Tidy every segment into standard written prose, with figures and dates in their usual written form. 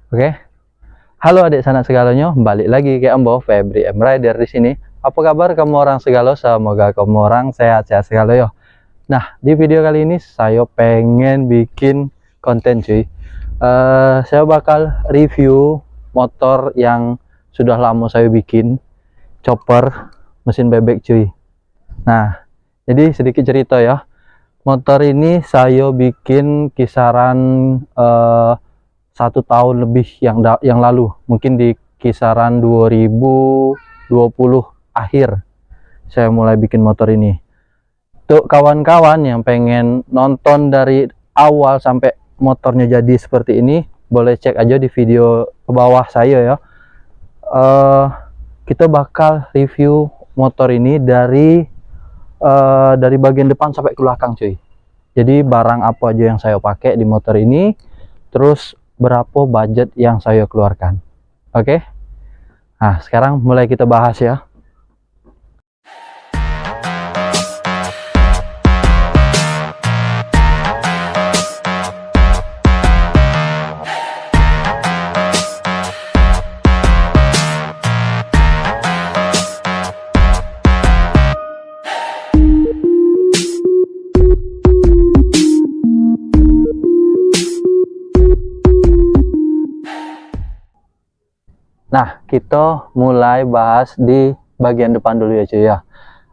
Oke, halo adik sanak segalanya, balik lagi ke Ambo Febri M Rider di sini. Apa kabar kamu orang segala? Semoga kamu orang sehat-sehat segala yo. Nah, di video kali ini saya pengen bikin konten cuy. Saya bakal review motor yang sudah lama saya bikin, chopper mesin bebek cuy. Nah, jadi sedikit cerita ya. Motor ini saya bikin kisaran 1 tahun lebih yang lalu, mungkin di kisaran 2020 akhir saya mulai bikin motor ini. Untuk kawan-kawan yang pengen nonton dari awal sampai motornya jadi seperti ini, boleh cek aja di video ke bawah saya ya. Kita bakal review motor ini dari bagian depan sampai ke belakang cuy. Jadi barang apa aja yang saya pakai di motor ini, terus berapa budget yang saya keluarkan. Oke. Nah, sekarang mulai kita bahas ya. Nah, kita mulai bahas di bagian depan dulu ya cuy ya.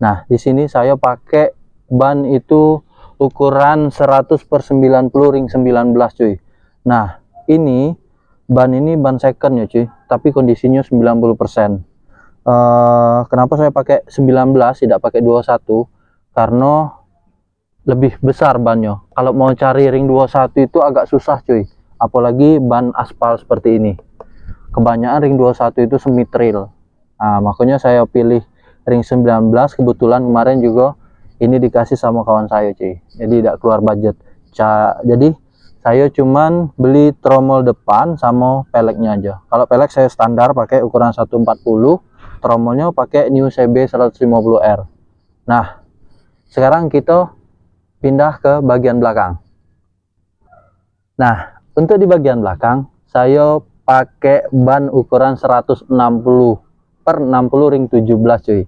Nah, di sini saya pakai ban itu ukuran 100/90 ring 19 cuy. Nah, ini ban second ya cuy, tapi kondisinya 90%. Kenapa saya pakai 19 tidak pakai 21? Karena lebih besar bannya. Kalau mau cari ring 21 itu agak susah cuy, apalagi ban aspal seperti ini. Kebanyakan ring 21 itu semi trail. Nah, makanya saya pilih ring 19. Kebetulan kemarin juga ini dikasih sama kawan saya cuy, jadi tidak keluar budget. Jadi saya cuman beli tromol depan sama peleknya aja. Kalau pelek saya standar pakai ukuran 140, tromolnya pakai New CB 150R. Nah, sekarang kita pindah ke bagian belakang. Nah, untuk di bagian belakang saya pakai ban ukuran 160/60 ring 17 cuy.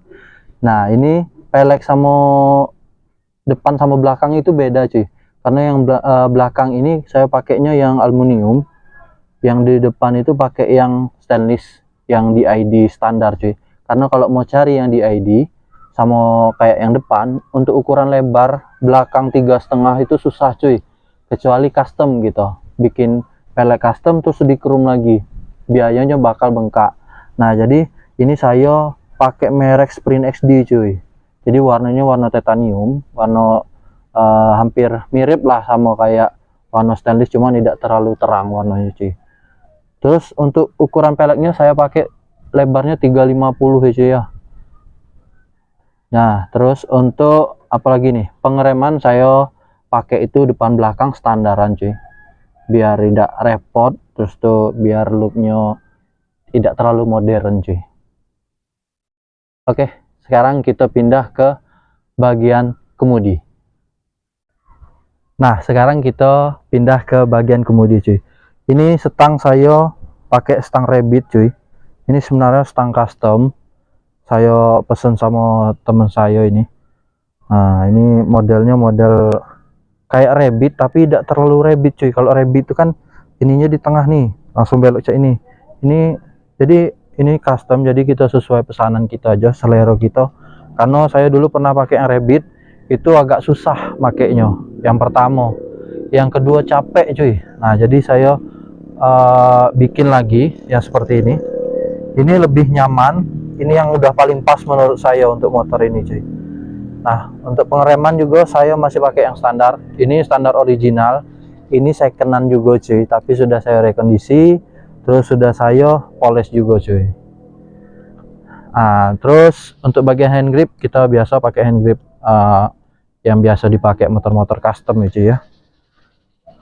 Nah, ini pelek sama depan sama belakang itu beda cuy, karena yang belakang ini saya pakainya yang aluminium, yang di depan itu pakai yang stainless, yang DID standar cuy. Karena kalau mau cari yang DID sama kayak yang depan, untuk ukuran lebar belakang 3,5 itu susah cuy, kecuali custom gitu, bikin pelek custom terus dikerum lagi, biayanya bakal bengkak. Nah, jadi ini saya pakai merek Sprint XD cuy. Jadi warnanya warna titanium, warna hampir mirip lah sama kayak warna stainless, cuman tidak terlalu terang warnanya cuy. Terus untuk ukuran peleknya saya pakai lebarnya 350 ya cuy ya. Nah, terus untuk apalagi nih, pengereman saya pakai itu depan belakang standaran cuy, biar tidak repot, terus tuh biar looknya tidak terlalu modern cuy. Oke, sekarang kita pindah ke bagian kemudi. Nah, sekarang kita pindah ke bagian kemudi cuy. Ini stang saya pakai stang Rabbit cuy. Ini sebenarnya stang custom, saya pesen sama teman saya ini. Nah, ini modelnya model kayak Rabbit tapi tidak terlalu Rabbit cuy. Kalau Rabbit itu kan ininya di tengah nih, langsung belok ke ini. Jadi ini custom, jadi kita sesuai pesanan kita aja, selera kita. Karena saya dulu pernah pakai yang Rabbit, itu agak susah makainya. Yang pertama, yang kedua capek cuy. Nah, jadi saya bikin lagi yang seperti ini. Ini lebih nyaman. Ini yang udah paling pas menurut saya untuk motor ini cuy. Nah, untuk pengereman juga saya masih pakai yang standar. Ini standar original. Ini secondan juga cuy, tapi sudah saya rekondisi, terus sudah saya poles juga cuy. Nah, terus untuk bagian hand grip kita biasa pakai hand grip yang biasa dipakai motor-motor custom ya cuy ya.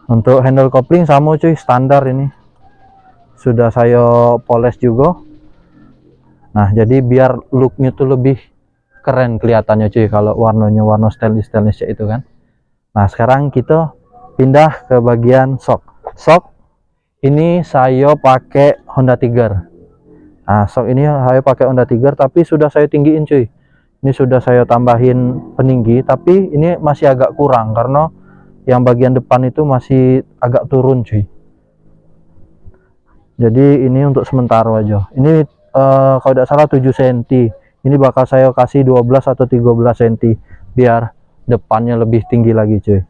Untuk handle kopling sama cuy, standar ini. Sudah saya poles juga. Nah, jadi biar looknya tuh lebih keren kelihatannya cuy, kalau warnanya warna stainless itu kan. Nah, sekarang kita pindah ke bagian shock. Ini saya pakai Honda Tiger. Nah, sok ini saya pakai Honda Tiger, tapi sudah saya tinggiin cuy. Ini sudah saya tambahin peninggi, tapi ini masih agak kurang karena yang bagian depan itu masih agak turun cuy. Jadi ini untuk sementara aja. Ini kalau tidak salah 7 cm. Ini bakal saya kasih 12 atau 13 cm biar depannya lebih tinggi lagi cuy.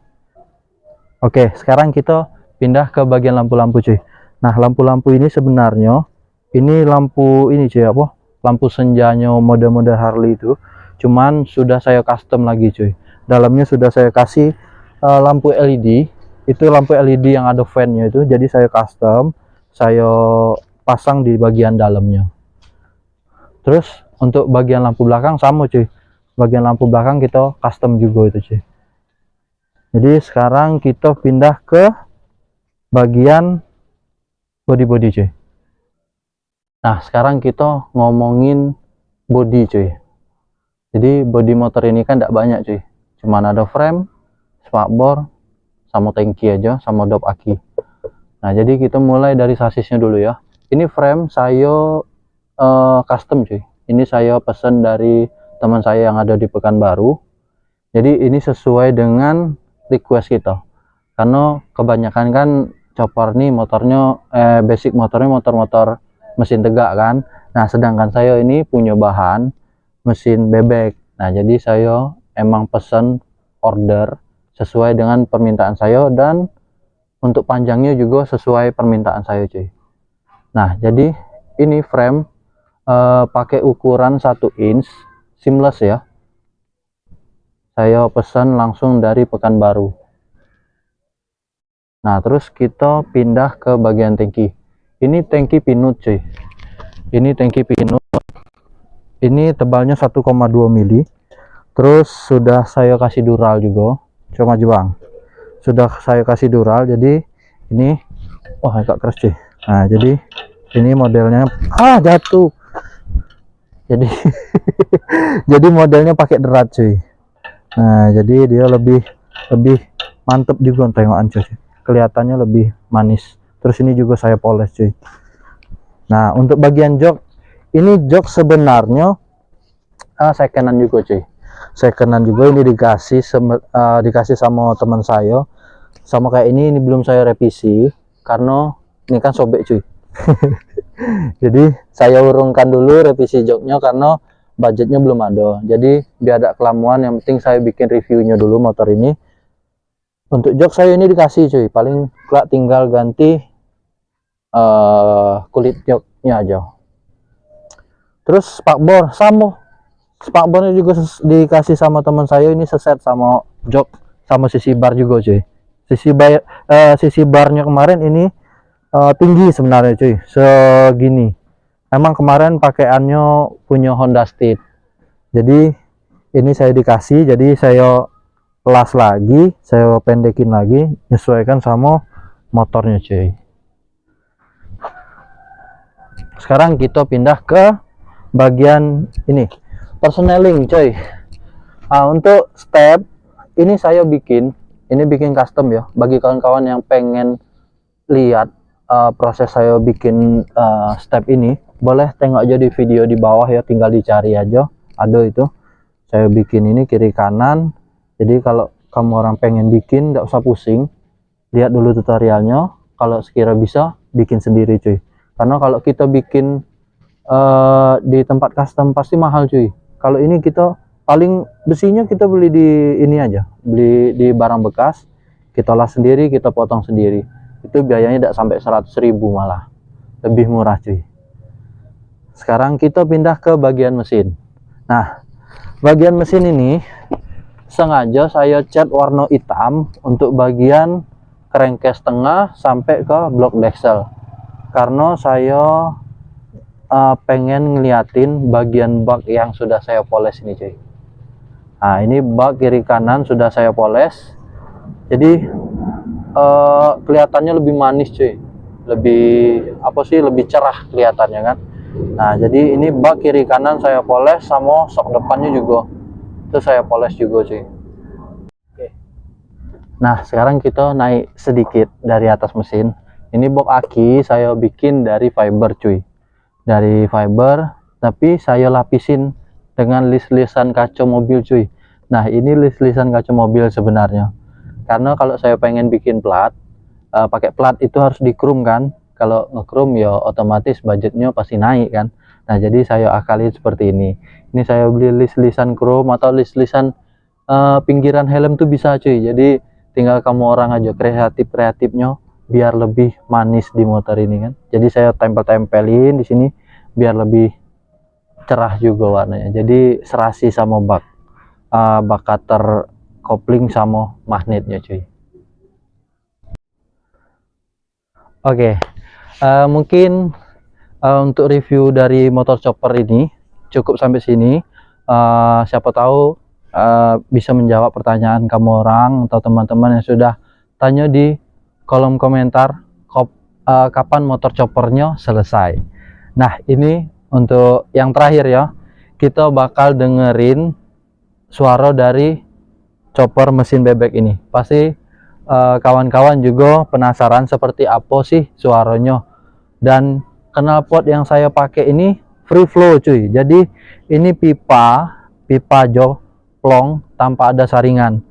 Oke, sekarang kita pindah ke bagian lampu-lampu cuy. Nah, lampu-lampu ini sebenarnya ini lampu ini cuy, apa? Lampu senjanya mode-mode Harley itu. Cuman sudah saya custom lagi cuy. Dalamnya sudah saya kasih lampu LED. Itu lampu LED yang ada fan-nya itu. Jadi saya custom, saya pasang di bagian dalamnya. Terus untuk bagian lampu belakang sama cuy. Bagian lampu belakang kita custom juga itu cuy. Jadi sekarang kita pindah ke bagian body cuy. Nah, sekarang kita ngomongin body cuy. Jadi body motor ini kan tidak banyak cuy. Cuman ada frame, spakbor, sama tangki aja, sama dop aki. Nah, jadi kita mulai dari sasisnya dulu ya. Ini frame saya custom cuy. Ini saya pesan dari teman saya yang ada di Pekanbaru. Jadi ini sesuai dengan request kita. Karena kebanyakan kan chopper nih motornya basic motornya motor-motor mesin tegak kan. Nah, sedangkan saya ini punya bahan mesin bebek. Nah, jadi saya emang pesan order sesuai dengan permintaan saya, dan untuk panjangnya juga sesuai permintaan saya cuy. Nah, jadi ini frame pakai ukuran 1 inch seamless ya. Saya pesan langsung dari Pekanbaru. Nah, terus kita pindah ke bagian tangki. Ini tangki pinut cuy. Ini tangki pinut. Ini tebalnya 1,2 mili. Terus sudah saya kasih dural juga. Coba aja bang. Sudah saya kasih dural. Jadi ini wah agak keras cuy. Nah, jadi ini modelnya jatuh. Jadi jadi modelnya pakai derat cuy. Nah, jadi dia lebih mantep juga tengokan cuy. Kelihatannya lebih manis. Terus ini juga saya poles cuy. Nah, untuk bagian jok, ini jok sebenarnya secondan juga cuy. Secondan juga, ini dikasih sama teman saya. Sama kayak ini belum saya revisi karena ini kan sobek cuy. Jadi saya urungkan dulu revisi joknya karena budgetnya belum ada. Jadi biar ada kelamuan, yang penting saya bikin reviewnya dulu motor ini. Untuk jok saya ini dikasih cuy, paling tinggal ganti kulit joknya aja. Terus spakbor sama, spakbornya juga dikasih sama teman saya, ini seset sama jok sama sisi bar juga cuy. Sisi barnya kemarin ini tinggi sebenarnya cuy, segini. Emang kemarin pakaiannya punya Honda Street, jadi ini saya dikasih, jadi saya las lagi, saya pendekin lagi, menyesuaikan sama motornya cuy. Sekarang kita pindah ke bagian ini, personeling cuy. Nah, untuk step ini saya bikin custom ya, bagi kawan-kawan yang pengen lihat proses saya bikin step ini, boleh tengok aja di video di bawah ya, tinggal dicari aja, ada itu saya bikin ini kiri kanan. Jadi kalau kamu orang pengen bikin, nggak usah pusing, lihat dulu tutorialnya. Kalau sekira bisa, bikin sendiri cuy. Karena kalau kita bikin di tempat custom pasti mahal cuy. Kalau ini kita paling besinya kita beli di ini aja, beli di barang bekas, kita las sendiri, kita potong sendiri. Itu biayanya tidak sampai 100.000, malah lebih murah cuy. Sekarang kita pindah ke bagian mesin. Nah, bagian mesin ini sengaja saya cat warna hitam untuk bagian crankcase tengah sampai ke blok diesel, karena saya pengen ngeliatin bagian bak yang sudah saya poles ini cuy. Nah, ini bak kiri kanan sudah saya poles, jadi kelihatannya lebih manis cuy, lebih cerah kelihatannya kan. Nah, jadi ini bak kiri kanan saya poles, sama sok depannya juga itu saya poles juga cuy. Oke. Nah, sekarang kita naik sedikit dari atas mesin. Ini box aki saya bikin dari fiber cuy, dari fiber, tapi saya lapisin dengan list-listan kaca mobil cuy. Nah ini list-listan kaca mobil sebenarnya, karena kalau saya pengen bikin plat, pakai plat itu harus di chrome kan. Kalau nge-chrome ya otomatis budgetnya pasti naik kan. Nah jadi saya akali seperti ini. Ini saya beli list-listan chrome atau list-listan pinggiran helm tuh bisa cuy. Jadi tinggal kamu orang aja kreatifnya biar lebih manis di motor ini kan. Jadi saya tempel-tempelin di sini biar lebih cerah juga warnanya. Jadi serasi sama bak cutter kopling sama magnetnya cuy. Oke, mungkin untuk review dari motor chopper ini cukup sampai sini. Siapa tahu bisa menjawab pertanyaan kamu orang atau teman-teman yang sudah tanya di kolom komentar kapan motor choppernya selesai. Nah ini untuk yang terakhir ya, kita bakal dengerin suara dari chopper mesin bebek ini. Pasti kawan-kawan juga penasaran seperti apa sih suaranya. Dan knalpot yang saya pakai ini free flow cuy, jadi ini pipa joplong tanpa ada saringan.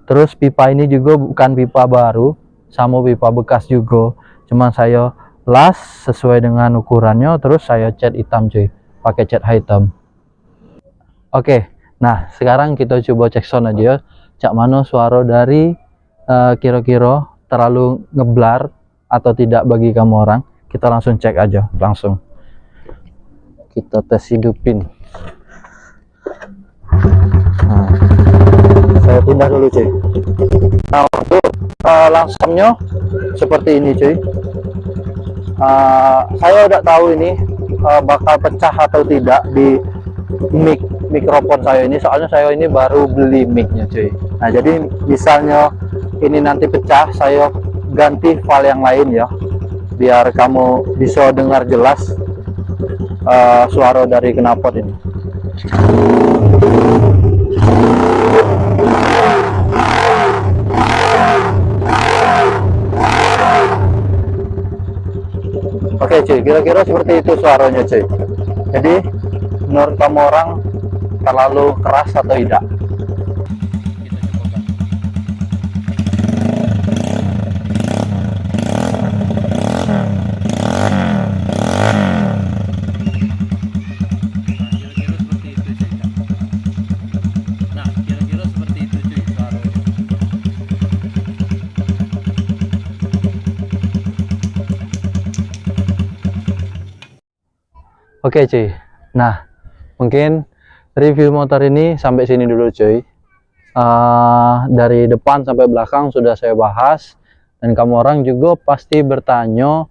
Terus pipa ini juga bukan pipa baru, sama pipa bekas juga, cuman saya las sesuai dengan ukurannya, terus saya cat hitam cuy, pakai cat hitam. Oke, nah sekarang kita coba cek sound aja, cak mana suara dari kira-kira terlalu ngeblar atau tidak bagi kamu orang. Kita langsung cek aja, langsung kita tes hidupin. Nah, saya pindah dulu cuy. Nah untuk langsungnya seperti ini cuy. Saya udah tahu ini bakal pecah atau tidak di mikrofon saya ini, soalnya saya ini baru beli micnya cuy. Nah jadi misalnya ini nanti pecah, saya ganti file yang lain ya, biar kamu bisa dengar jelas suara dari knalpot ini. Oke cuy, kira-kira seperti itu suaranya cuy. Jadi menurut kamu orang terlalu keras atau tidak? Oke cuy, nah mungkin review motor ini sampai sini dulu cuy. Dari depan sampai belakang sudah saya bahas, dan kamu orang juga pasti bertanya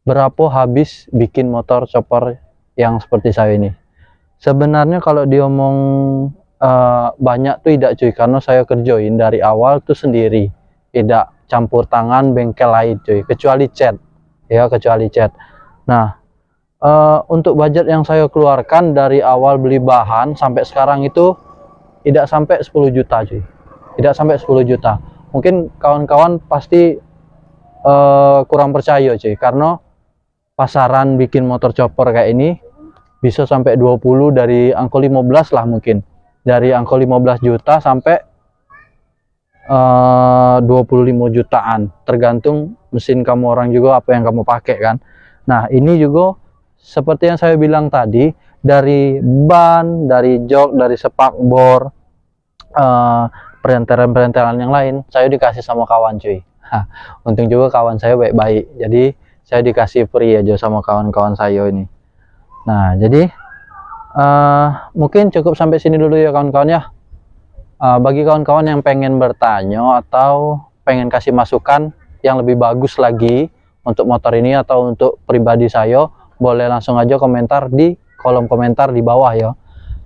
berapa habis bikin motor chopper yang seperti saya ini. Sebenarnya kalau diomong banyak tuh tidak cuy, karena saya kerjain dari awal tuh sendiri, tidak campur tangan bengkel lain cuy, kecuali cat ya, kecuali cat. Nah untuk budget yang saya keluarkan dari awal beli bahan sampai sekarang itu tidak sampai 10 juta cuy, tidak sampai 10 juta. Mungkin kawan-kawan pasti kurang percaya cuy, karena pasaran bikin motor chopper kayak ini bisa sampai 20, dari angka 15 lah, mungkin dari angka 15 juta sampai 25 jutaan, tergantung mesin kamu orang juga apa yang kamu pakai kan. Nah ini juga seperti yang saya bilang tadi, dari ban, dari jok, dari spakbor, perentelan-perentelan yang lain saya dikasih sama kawan cuy. Untung juga kawan saya baik-baik, jadi saya dikasih free aja sama kawan-kawan saya ini. Nah jadi mungkin cukup sampai sini dulu ya kawan-kawan ya. Bagi kawan-kawan yang pengen bertanya atau pengen kasih masukan yang lebih bagus lagi untuk motor ini atau untuk pribadi saya, boleh langsung aja komentar di kolom komentar di bawah ya.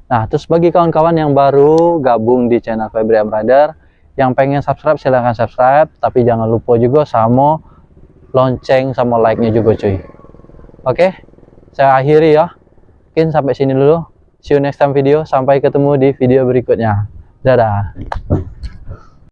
Nah terus bagi kawan-kawan yang baru gabung di channel Febriam Rider, yang pengen subscribe silahkan subscribe, tapi jangan lupa juga sama lonceng sama like-nya juga cuy. Oke, saya akhiri ya, mungkin sampai sini dulu. See you next time video, sampai ketemu di video berikutnya. Dadah.